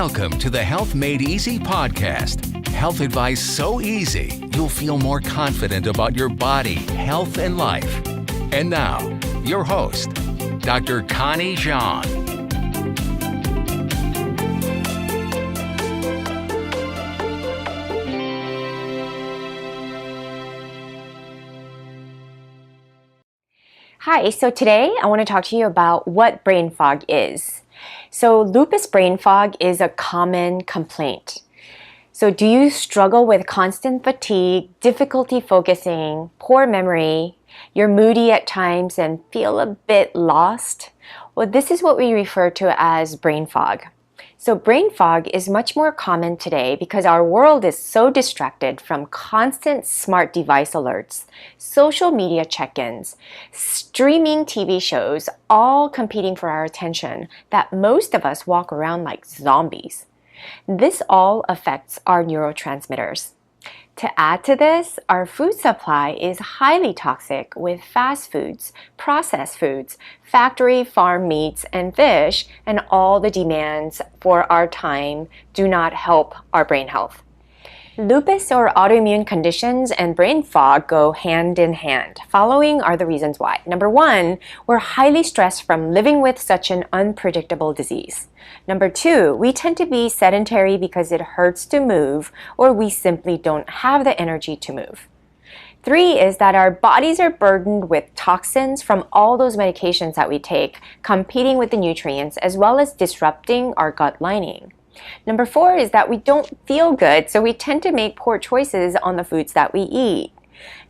Welcome to the Health Made Easy podcast. Health advice so easy, you'll feel more confident about your body, health, and life. And now, your host, Dr. Connie Jean. Hi, so today I want to talk to you about what brain fog is. So lupus brain fog is a common complaint. So do you struggle with constant fatigue, difficulty focusing, poor memory, you're moody at times and feel a bit lost? Well, this is what we refer to as brain fog. So brain fog is much more common today because our world is so distracted from constant smart device alerts, social media check-ins, streaming TV shows, all competing for our attention, that most of us walk around like zombies. This all affects our neurotransmitters. To add to this, our food supply is highly toxic with fast foods, processed foods, factory farm meats and fish, and all the demands for our time do not help our brain health. Lupus or autoimmune conditions and brain fog go hand in hand. Following are the reasons why. Number one, we're highly stressed from living with such an unpredictable disease. Number two, we tend to be sedentary because it hurts to move or we simply don't have the energy to move. Three is that our bodies are burdened with toxins from all those medications that we take, competing with the nutrients as well as disrupting our gut lining. Number four is that we don't feel good, so we tend to make poor choices on the foods that we eat.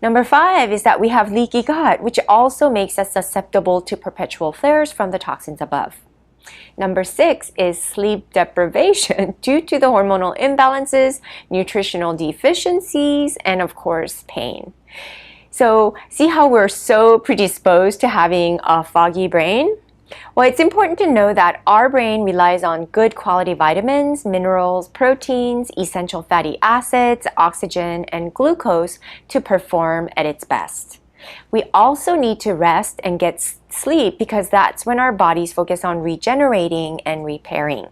Number five is that we have leaky gut, which also makes us susceptible to perpetual flares from the toxins above. Number six is sleep deprivation due to the hormonal imbalances, nutritional deficiencies, and of course, pain. So see how we're so predisposed to having a foggy brain? Well, it's important to know that our brain relies on good quality vitamins, minerals, proteins, essential fatty acids, oxygen, and glucose to perform at its best. We also need to rest and get sleep because that's when our bodies focus on regenerating and repairing.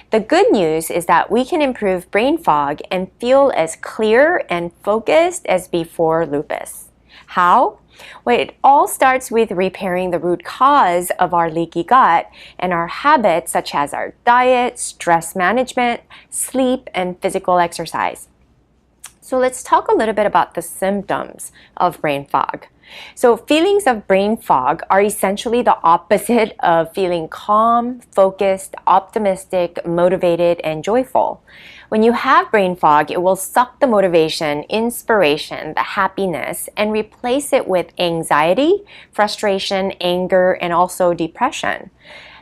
The good news is that we can improve brain fog and feel as clear and focused as before lupus. How? Well, it all starts with repairing the root cause of our leaky gut and our habits such as our diet, stress management, sleep, and physical exercise. So let's talk a little bit about the symptoms of brain fog. So feelings of brain fog are essentially the opposite of feeling calm, focused, optimistic, motivated, and joyful. When you have brain fog, it will suck the motivation, inspiration, the happiness, and replace it with anxiety, frustration, anger, and also depression.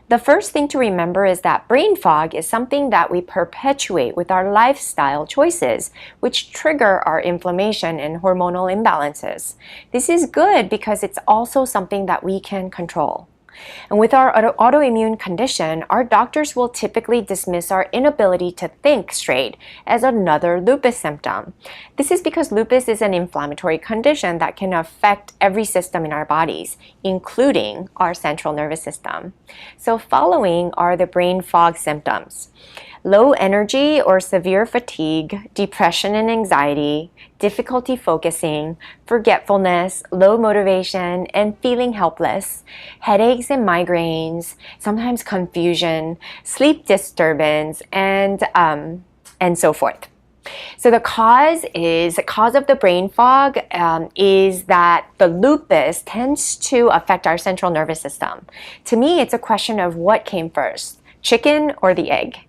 The first thing to remember is that brain fog is something that we perpetuate with our lifestyle choices, which trigger our inflammation and hormonal imbalances. This is good because it's also something that we can control. And with our autoimmune condition, our doctors will typically dismiss our inability to think straight as another lupus symptom. This is because lupus is an inflammatory condition that can affect every system in our bodies, including our central nervous system. So following are the brain fog symptoms: low energy or severe fatigue, depression and anxiety, difficulty focusing, forgetfulness, low motivation, and feeling helpless, headaches and migraines, sometimes confusion, sleep disturbance, and so forth. So the cause of the brain fog is that the lupus tends to affect our central nervous system. To me, it's a question of what came first, chicken or the egg.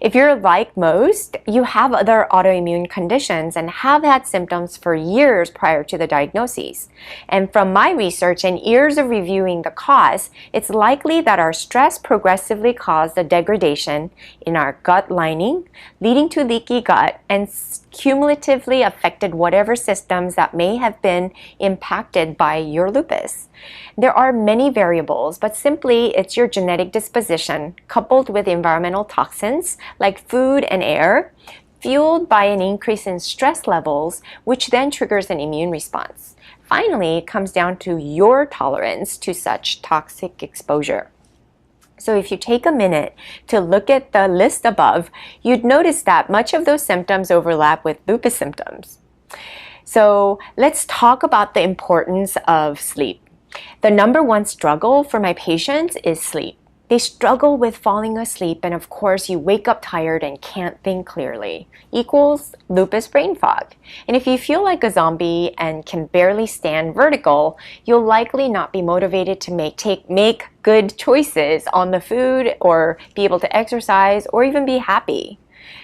If you're like most, you have other autoimmune conditions and have had symptoms for years prior to the diagnosis. And from my research and years of reviewing the cause, it's likely that our stress progressively caused a degradation in our gut lining, leading to leaky gut and cumulatively affected whatever systems that may have been impacted by your lupus. There are many variables, but simply it's your genetic disposition coupled with environmental toxins like food and air, fueled by an increase in stress levels, which then triggers an immune response. Finally, it comes down to your tolerance to such toxic exposure. So if you take a minute to look at the list above, you'd notice that much of those symptoms overlap with lupus symptoms. So let's talk about the importance of sleep. The number one struggle for my patients is sleep. They struggle with falling asleep, and of course you wake up tired and can't think clearly. Equals lupus brain fog. And if you feel like a zombie and can barely stand vertical, you'll likely not be motivated to make good choices on the food or be able to exercise or even be happy.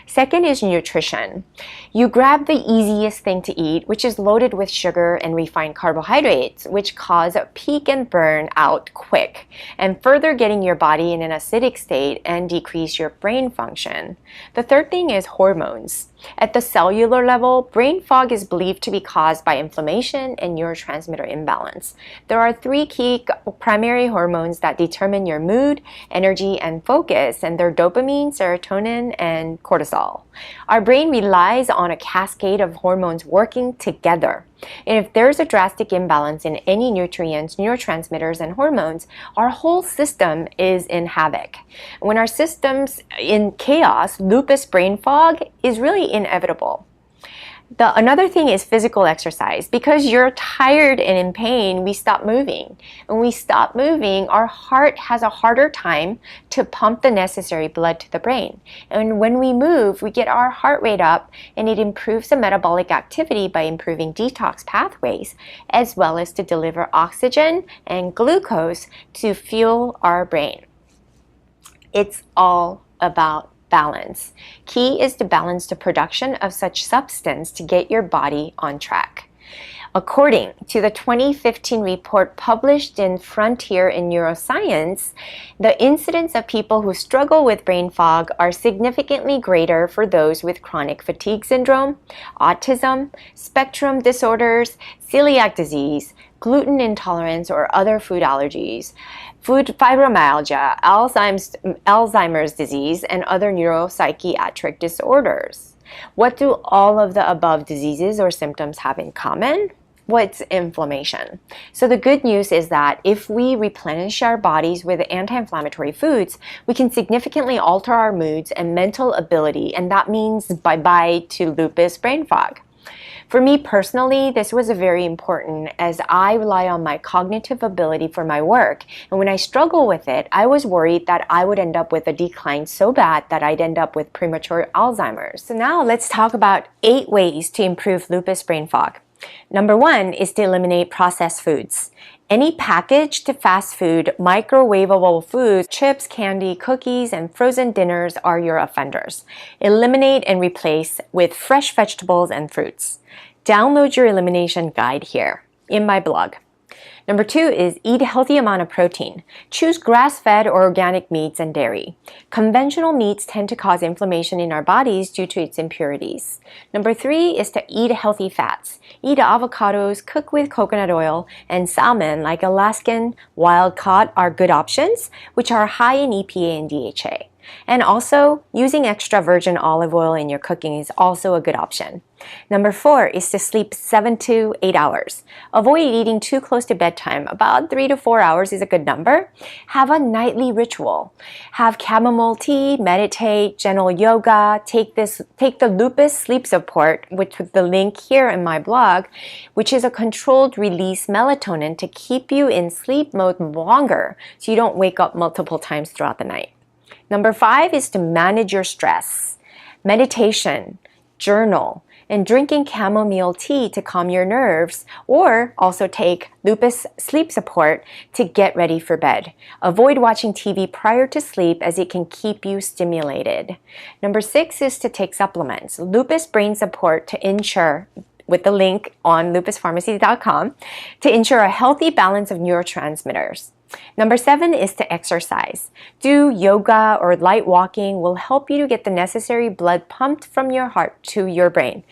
Second is nutrition. You grab the easiest thing to eat, which is loaded with sugar and refined carbohydrates, which cause a peak and burn out quick, and further getting your body in an acidic state and decrease your brain function. The third thing is hormones. At the cellular level, brain fog is believed to be caused by inflammation and neurotransmitter imbalance. There are three key primary hormones that determine your mood, energy, and focus, and they're dopamine, serotonin, and cortisol. Our brain relies on a cascade of hormones working together. And if there's a drastic imbalance in any nutrients, neurotransmitters, and hormones, our whole system is in havoc. When our system's in chaos, lupus brain fog is really inevitable. Another thing is physical exercise. Because you're tired and in pain, we stop moving. When we stop moving, our heart has a harder time to pump the necessary blood to the brain. And when we move, we get our heart rate up, and it improves the metabolic activity by improving detox pathways, as well as to deliver oxygen and glucose to fuel our brain. It's all about balance. Key is to balance the production of such substance to get your body on track. According to the 2015 report published in Frontier in Neuroscience, the incidence of people who struggle with brain fog are significantly greater for those with chronic fatigue syndrome, autism, spectrum disorders, celiac disease, gluten intolerance or other food allergies, food fibromyalgia, Alzheimer's disease, and other neuropsychiatric disorders. What do all of the above diseases or symptoms have in common? What's inflammation? So the good news is that if we replenish our bodies with anti-inflammatory foods, we can significantly alter our moods and mental ability, and that means bye-bye to lupus brain fog. For me personally, this was very important as I rely on my cognitive ability for my work. And when I struggle with it, I was worried that I would end up with a decline so bad that I'd end up with premature Alzheimer's. So now let's talk about 8 ways to improve lupus brain fog. Number 1 is to eliminate processed foods. Any packaged fast food, microwavable foods, chips, candy, cookies, and frozen dinners are your offenders. Eliminate and replace with fresh vegetables and fruits. Download your elimination guide here in my blog. Number 2 is eat a healthy amount of protein. Choose grass-fed or organic meats and dairy. Conventional meats tend to cause inflammation in our bodies due to its impurities. Number 3 is to eat healthy fats. Eat avocados, cook with coconut oil, and salmon like Alaskan wild caught are good options, which are high in EPA and DHA. And also, using extra virgin olive oil in your cooking is also a good option. Number 4 is to sleep 7 to 8 hours. Avoid eating too close to bedtime. About 3 to 4 hours is a good number. Have a nightly ritual. Have chamomile tea, meditate, gentle yoga. Take the lupus sleep support, which with the link here in my blog, which is a controlled release melatonin to keep you in sleep mode longer so you don't wake up multiple times throughout the night. Number 5 is to manage your stress. Meditation, journal, and drinking chamomile tea to calm your nerves, or also take lupus sleep support to get ready for bed. Avoid watching TV prior to sleep as it can keep you stimulated. Number 6 is to take supplements. Lupus brain support to ensure, with the link on lupuspharmacy.com, to ensure a healthy balance of neurotransmitters. Number 7 is to exercise. Do yoga or light walking will help you to get the necessary blood pumped from your heart to your brain,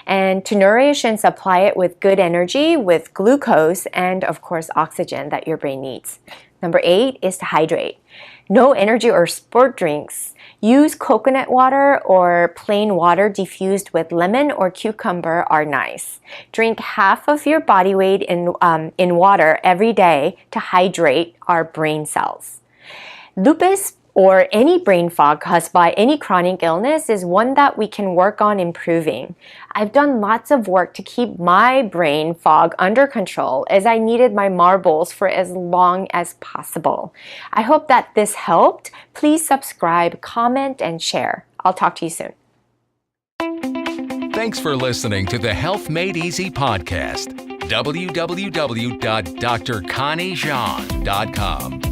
and to nourish and supply it with good energy, with glucose and of course oxygen that your brain needs. Number 8 is to hydrate. No energy or sport drinks. Use coconut water or plain water diffused with lemon or cucumber are nice. Drink half of your body weight in water every day to hydrate our brain cells. Lupus or any brain fog caused by any chronic illness is one that we can work on improving. I've done lots of work to keep my brain fog under control as I needed my marbles for as long as possible. I hope that this helped. Please subscribe, comment, and share. I'll talk to you soon. Thanks for listening to the Health Made Easy podcast. www.drconniejean.com